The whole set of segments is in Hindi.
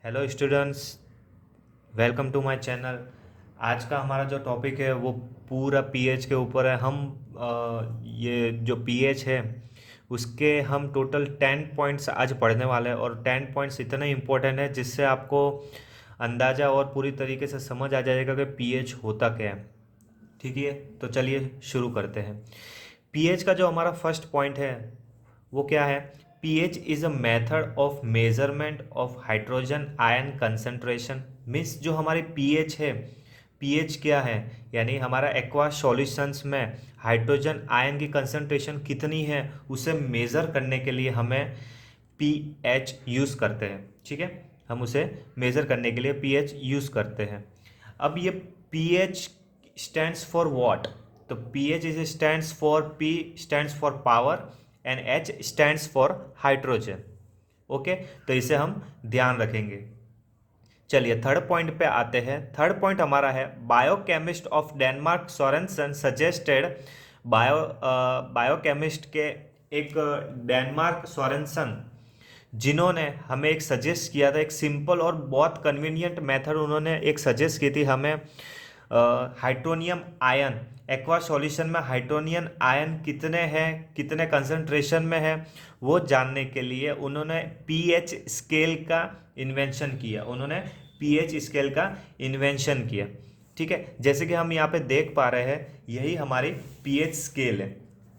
Hello students, welcome to my channel. आज का हमारा जो टॉपिक है वो पूरा पीएच के ऊपर है। हम ये जो पीएच है उसके हम टोटल 10 पॉइंट्स आज पढ़ने वाले हैं और 10 पॉइंट्स इतने इम्पोर्टेंट है जिससे आपको अंदाज़ा और पूरी तरीके से समझ आ जाएगा कि पीएच होता क्या है। ठीक है, तो चलिए शुरू करते हैं। पीएच का जो हमारा फर्स्ट पॉइंट है वो क्या है? PH is a method of measurement of hydrogen ion concentration. Means जो हमारी पीएच है, पीएच क्या है? यानी हमारा एक्वा सॉल्यूशंस में हाइड्रोजन आयन की कंसंट्रेशन कितनी है उसे मेज़र करने के लिए हमें पीएच यूज़ करते हैं। ठीक है, हम उसे मेज़र करने के लिए पीएच यूज़ करते हैं। अब ये पीएच स्टैंड्स फॉर व्हाट? तो pH is stands for, P stands for power and H stands for hydrogen. Okay, तो इसे हम ध्यान रखेंगे। चलिए थर्ड पॉइंट पे आते हैं। थर्ड पॉइंट हमारा है biochemist of Denmark Sorensen suggested. Biochemist के एक डेनमार्क सोरेनसन जिन्होंने हमें एक सजेस्ट किया था, एक सिंपल और बहुत कन्वीनियंट मेथड उन्होंने एक सजेस्ट की थी हमें। हाइड्रोनियम आयन एक्वा सॉल्यूशन में हाइड्रोनियम आयन कितने हैं, कितने कंसंट्रेशन में है, वो जानने के लिए उन्होंने पीएच स्केल का इन्वेंशन किया। उन्होंने पीएच स्केल का इन्वेंशन किया। ठीक है, जैसे कि हम यहाँ पे देख पा रहे हैं, यही हमारी पीएच स्केल है।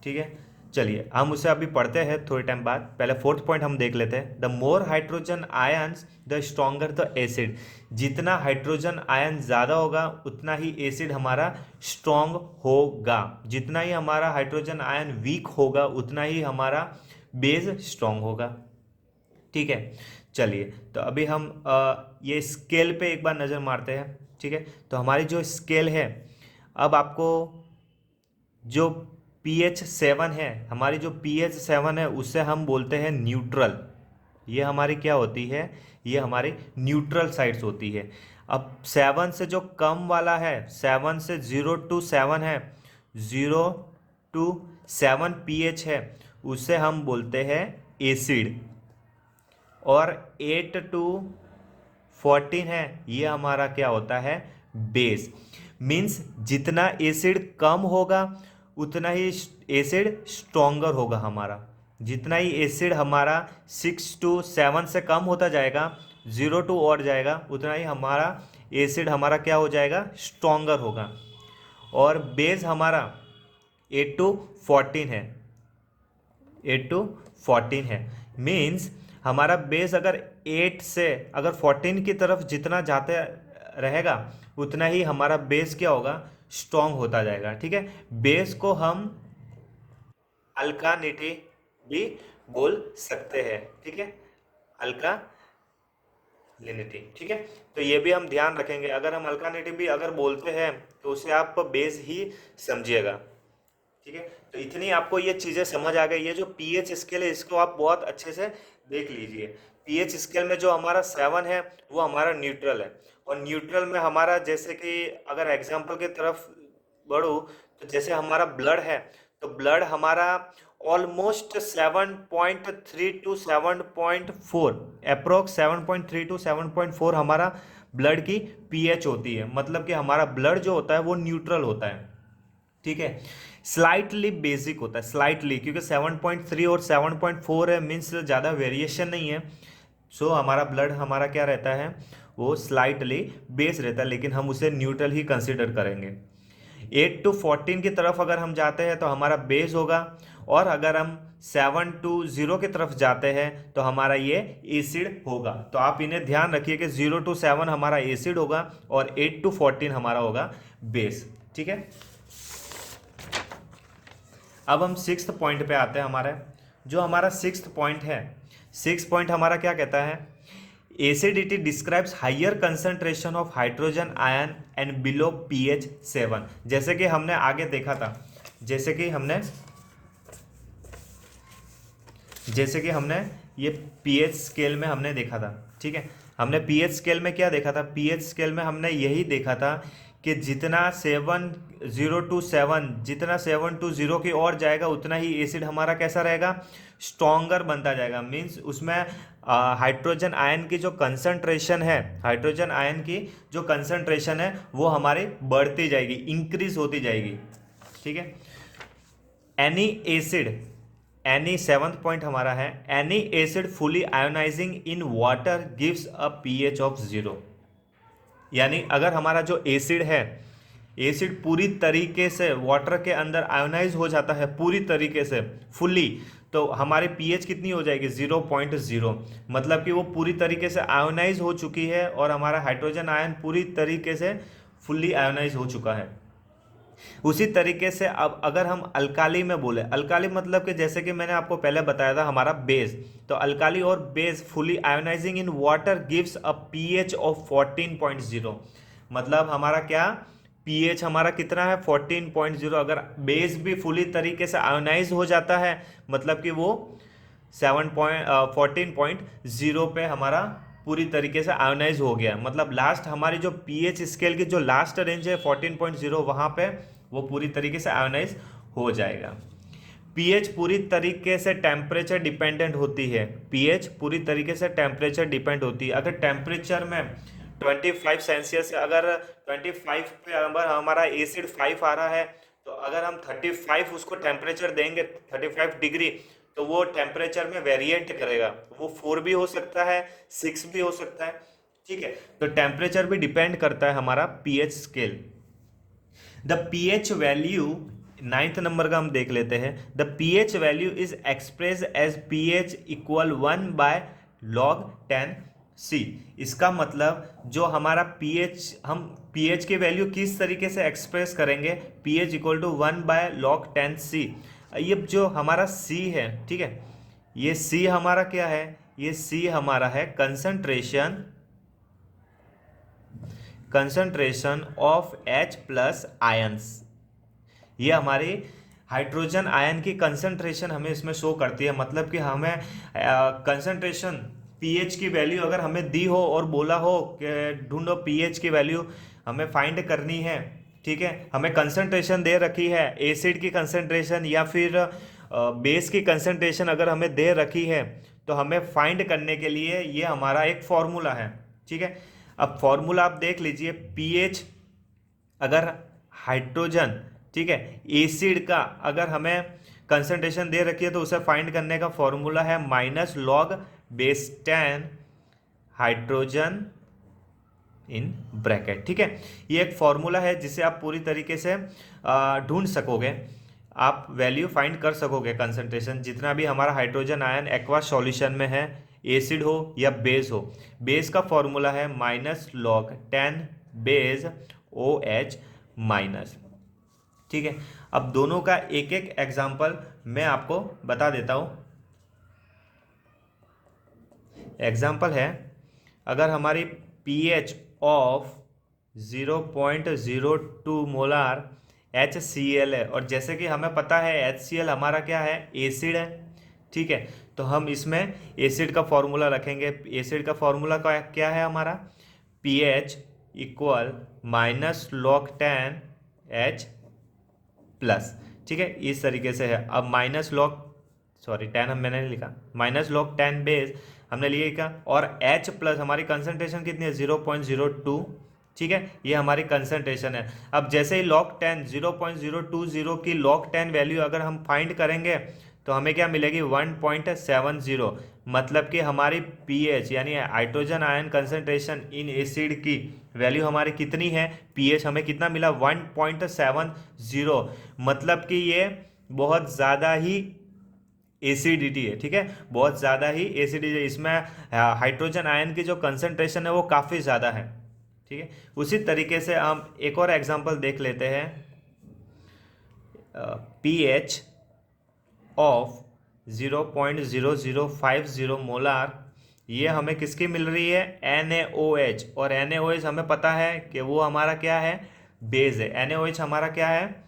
ठीक है, चलिए हम उसे अभी पढ़ते हैं थोड़े टाइम बाद। पहले फोर्थ पॉइंट हम देख लेते हैं। The more hydrogen ions the stronger the acid. जितना हाइड्रोजन आयन ज़्यादा होगा उतना ही एसिड हमारा स्ट्रॉन्ग होगा। जितना ही हमारा हाइड्रोजन आयन वीक होगा उतना ही हमारा बेस स्ट्रॉन्ग होगा। ठीक है, चलिए तो अभी हम ये स्केल पे एक बार नज़र मारते हैं। ठीक है, तो हमारी जो स्केल है, अब आपको जो pH 7 है, हमारी जो pH 7 है उसे हम बोलते हैं न्यूट्रल। ये हमारी क्या होती है? ये हमारी न्यूट्रल साइड्स होती है। अब 7 से जो कम वाला है, 7 से 0 to 7 है, 0 to 7 pH है, उसे हम बोलते हैं एसिड। और 8 to 14 है, ये हमारा क्या होता है? बेस। मीन्स जितना एसिड कम होगा उतना ही एसिड स्ट्रोंगर होगा हमारा। जितना ही एसिड हमारा 6 to 7 से कम होता जाएगा, 0 to और जाएगा, उतना ही हमारा एसिड हमारा क्या हो जाएगा? स्ट्रोंगर होगा। और बेस हमारा 8 to 14 है, 8 to 14 है। मीन्स हमारा बेस अगर 8 से अगर 14 की तरफ जितना जाते रहेगा उतना ही हमारा बेस क्या होगा? स्ट्रॉन्ग होता जाएगा। ठीक है, बेस को हम अल्कानिटी भी बोल सकते हैं। ठीक है, अल्कालिनिटी। ठीक है, तो ये भी हम ध्यान रखेंगे। अगर हम अल्कानिटी भी अगर बोलते हैं तो उसे आप बेस ही समझिएगा। ठीक है, तो इतनी आपको ये चीज़ें समझ आ गई। ये जो पीएच स्केल है इसको आप बहुत अच्छे से देख लीजिए। पीएच स्केल में जो हमारा 7 है वो हमारा न्यूट्रल है। और न्यूट्रल में हमारा, जैसे कि अगर एग्जाम्पल की तरफ बढ़ूँ, तो जैसे हमारा ब्लड है, तो ब्लड हमारा ऑलमोस्ट 7.3 to 7.4, अप्रोक्स 7.3 to 7.4 हमारा ब्लड की पीएच होती है। मतलब कि हमारा ब्लड जो होता है वो न्यूट्रल होता है। ठीक है, स्लाइटली बेसिक होता है, स्लाइटली, क्योंकि 7.3 और 7.4 है, मीन्स ज़्यादा वेरिएशन नहीं है। सो हमारा ब्लड हमारा क्या रहता है? वो स्लाइटली बेस रहता है, लेकिन हम उसे न्यूट्रल ही कंसिडर करेंगे। 8 to 14 की तरफ अगर हम जाते हैं तो हमारा बेस होगा। और अगर हम 7 to 0 की तरफ जाते हैं तो हमारा ये एसिड होगा। तो आप इन्हें ध्यान रखिए कि 0 to 7 हमारा एसिड होगा और 8 to 14 हमारा होगा बेस। ठीक है, अब हम सिक्स्थ पॉइंट पे आते हैं। हमारा जो हमारा सिक्स्थ पॉइंट है, सिक्स पॉइंट हमारा क्या कहता है? Acidity describes higher concentration of hydrogen ion and below pH 7। जैसे कि हमने आगे देखा था, जैसे कि हमने ये पीएच स्केल में हमने देखा था। ठीक है, हमने पीएच स्केल में क्या देखा था? पीएच स्केल में हमने यही देखा था कि जितना 7 की ओर जाएगा उतना ही एसिड हमारा कैसा रहेगा? स्ट्रॉन्गर बनता जाएगा। मीन्स उसमें हाइड्रोजन आयन की जो कंसंट्रेशन है, हाइड्रोजन आयन की जो कंसंट्रेशन है वो हमारी बढ़ती जाएगी, इंक्रीज होती जाएगी। ठीक है। Any acid, any seventh point हमारा है, any acid fully ionizing in water gives a pH of 0। यानी अगर हमारा जो एसिड है, एसिड पूरी तरीके से वाटर के अंदर आयोनाइज हो जाता है, पूरी तरीके से फुल्ली, तो हमारे पीएच कितनी हो जाएगी? 0.0। मतलब कि वो पूरी तरीके से आयोनाइज हो चुकी है और हमारा हाइड्रोजन आयन पूरी तरीके से फुल्ली आयोनाइज हो चुका है। उसी तरीके से अब अगर हम अल्काली में बोले, अल्काली मतलब कि जैसे कि मैंने आपको पहले बताया था हमारा बेस, तो अल्काली और base fully ionizing in water gives a pH of 14.0। मतलब हमारा क्या पीएच हमारा कितना है? 14.0। अगर बेस भी फुली तरीके से आयोनाइज हो जाता है मतलब कि वो 14.0 पे हमारा पूरी तरीके से आयोनाइज हो गया। मतलब लास्ट हमारी जो पीएच स्केल की जो लास्ट रेंज है 14.0, वहाँ पे वो पूरी तरीके से आयोनाइज हो जाएगा। पीएच पूरी तरीके से टेम्परेचर डिपेंडेंट होती है, पीएच पूरी तरीके से टेम्परेचर डिपेंड होती है। अगर टेम्परेचर में 25 सेल्सियस, अगर 25 पे अगर हमारा एसिड 5 आ रहा है, तो अगर हम 35 उसको टेम्परेचर देंगे, 35 डिग्री, तो वो टेम्परेचर में वेरिएंट करेगा, वो 4 भी हो सकता है, 6 भी हो सकता है। ठीक है। तो टेम्परेचर भी डिपेंड करता है हमारा pH scale. The pH value, 9th number का हम देख लेते हैं। The pH value is express as pH equal 1/log 10C। इसका मतलब जो हमारा पीएच, हम पीएच की वैल्यू किस तरीके से एक्सप्रेस करेंगे? PH equal to 1/log 10C। ये जो हमारा सी है, ठीक है, ये सी हमारा क्या है? ये सी हमारा है concentration, concentration of H plus ions. ये हमारी हाइड्रोजन आयन की कंसंट्रेशन हमें इसमें शो करती है। मतलब कि हमें कंसंट्रेशन पीएच की वैल्यू अगर हमें दी हो और बोला हो कि ढूंढो पीएच की वैल्यू हमें फाइंड करनी है, ठीक है, हमें कंसंट्रेशन दे रखी है, एसिड की कंसंट्रेशन या फिर बेस की कंसंट्रेशन अगर हमें दे रखी है, तो हमें फाइंड करने के लिए ये हमारा एक फॉर्मूला है। ठीक है। अब फॉर्मूला आप देख लीजिए, पीएच अगर हाइड्रोजन, ठीक है, एसिड का अगर हमें कंसंट्रेशन दे रखी है तो उसे फाइंड करने का फॉर्मूला है -log10 हाइड्रोजन इन ब्रैकेट। ठीक है। ये एक फॉर्मूला है जिसे आप पूरी तरीके से ढूंढ सकोगे, आप वैल्यू फाइंड कर सकोगे कंसंट्रेशन जितना भी हमारा हाइड्रोजन आयन एक्वा सॉल्यूशन में है, एसिड हो या बेस हो। बेस का फॉर्मूला है -log10 बेस OH माइनस। ठीक है। अब दोनों का एक एक एग्जांपल मैं आपको बता देता हूं। एग्जांपल है, अगर हमारी पीएच ऑफ 0.02 मोलार HCl है, और जैसे कि हमें पता है HCl हमारा क्या है? एसिड है। ठीक है। तो हम इसमें एसिड का फॉर्मूला रखेंगे। एसिड का फॉर्मूला क्या है हमारा? pH equal -log10H plus. ठीक है, इस तरीके से है। अब -10 हम मैंने नहीं लिखा, -log10 बेस हमने लिखा, और H प्लस हमारी कंसंट्रेशन कितनी है? 0.02। ठीक है, ये हमारी कंसंट्रेशन है। अब जैसे ही log10 0.020 की log10 वैल्यू अगर हम फाइंड करेंगे तो हमें क्या मिलेगी? 1.70। मतलब कि हमारी पीएच यानी hydrogen ion concentration in acid की वैल्यू हमारी कितनी है? पीएच हमें कितना मिला? 1.70। मतलब कि ये बहुत ज़्यादा ही एसिडिटी है। ठीक है, बहुत ज़्यादा ही एसिडिटी है इसमें। हाइड्रोजन आयन की जो कंसंट्रेशन है वो काफ़ी ज़्यादा है। ठीक है। उसी तरीके से हम एक और एग्जांपल देख लेते हैं। पीएच ऑफ 0.0050 मोलार, ये हमें किसकी मिल रही है? NaOH। और NaOH हमें पता है कि वो हमारा क्या है? बेस है। NaOH हमारा क्या है?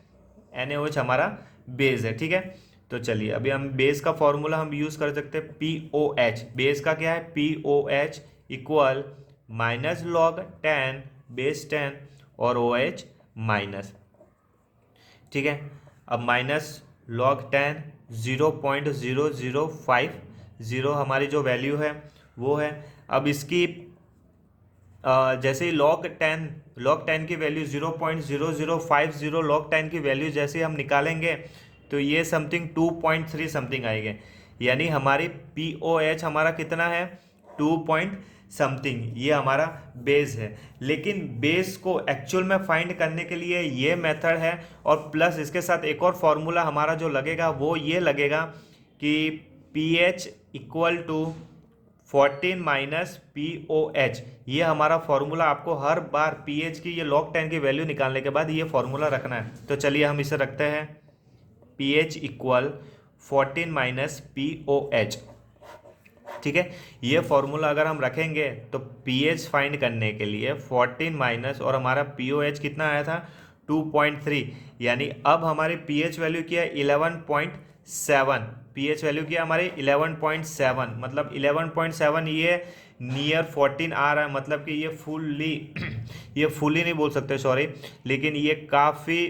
NaOH हमारा बेस है। ठीक है। तो चलिए अभी हम बेस का फॉर्मूला हम यूज़ कर सकते हैं, POH। बेस का क्या है? POH इक्वल -log10 बेस 10 और OH माइनस। ठीक है। अब -log10 0.0050 हमारी जो वैल्यू है वो है। अब इसकी जैसे ही log 10 की वैल्यू 0.0050 log 10 की वैल्यू जैसे हम निकालेंगे तो ये समथिंग 2.3 समथिंग आएंगे, यानी हमारी POH हमारा कितना है 2 पॉइंट समथिंग, ये हमारा बेस है। लेकिन बेस को एक्चुअल में फाइंड करने के लिए ये मेथड है, और प्लस इसके साथ एक और फॉर्मूला हमारा जो लगेगा वो ये लगेगा कि pH equal to 14 minus POH। ये हमारा फॉर्मूला आपको हर बार pH की ये log 10 की वैल्यू निकालने के बाद ये फॉर्मूला रखना है। तो चलिए हम इसे रखते हैं pH इक्वल 14 माइनस POH। ठीक है, ये फॉर्मूला अगर हम रखेंगे तो pH फाइंड करने के लिए 14 माइनस और हमारा POH कितना आया था 2.3, यानी अब हमारी pH वैल्यू क्या है 11.7। pH वैल्यू क्या हमारी 11.7, मतलब 11.7 ये नियर 14 आ रहा है, मतलब कि ये फुल्ली ये फुल्ली नहीं बोल सकते सॉरी, लेकिन ये काफ़ी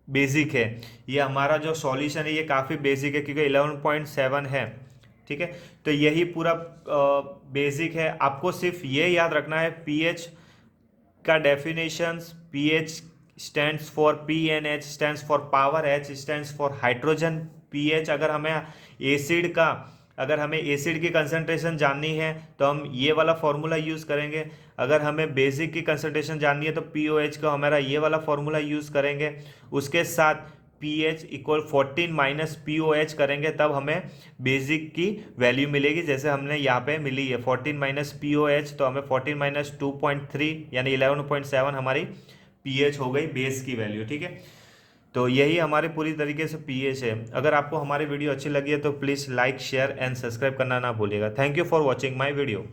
बेसिक है। ये हमारा जो सॉल्यूशन है ये काफ़ी बेसिक है क्योंकि 11.7 है। ठीक है, तो यही पूरा बेसिक है। आपको सिर्फ ये याद रखना है pH का definitions, pH stands for PNH stands for power, H stands for hydrogen. pH अगर हमें एसिड की कंसंट्रेशन जाननी है तो हम ये वाला फॉर्मूला यूज़ करेंगे। अगर हमें बेसिक की कंसंट्रेशन जाननी है तो POH का हमारा ये वाला फॉर्मूला यूज़ करेंगे। उसके साथ pH इक्वल 14 माइनस POH करेंगे तब हमें बेसिक की वैल्यू मिलेगी, जैसे हमने यहाँ पे मिली है 14 माइनस POH, तो हमें 14 माइनस 2.3 यानी 11.7 हमारी pH हो गई बेस की वैल्यू। ठीक है, तो यही हमारे पूरी तरीके से pH है। अगर आपको हमारी वीडियो अच्छी लगी है तो please like share and subscribe करना ना भूलिएगा। Thank you for watching my video.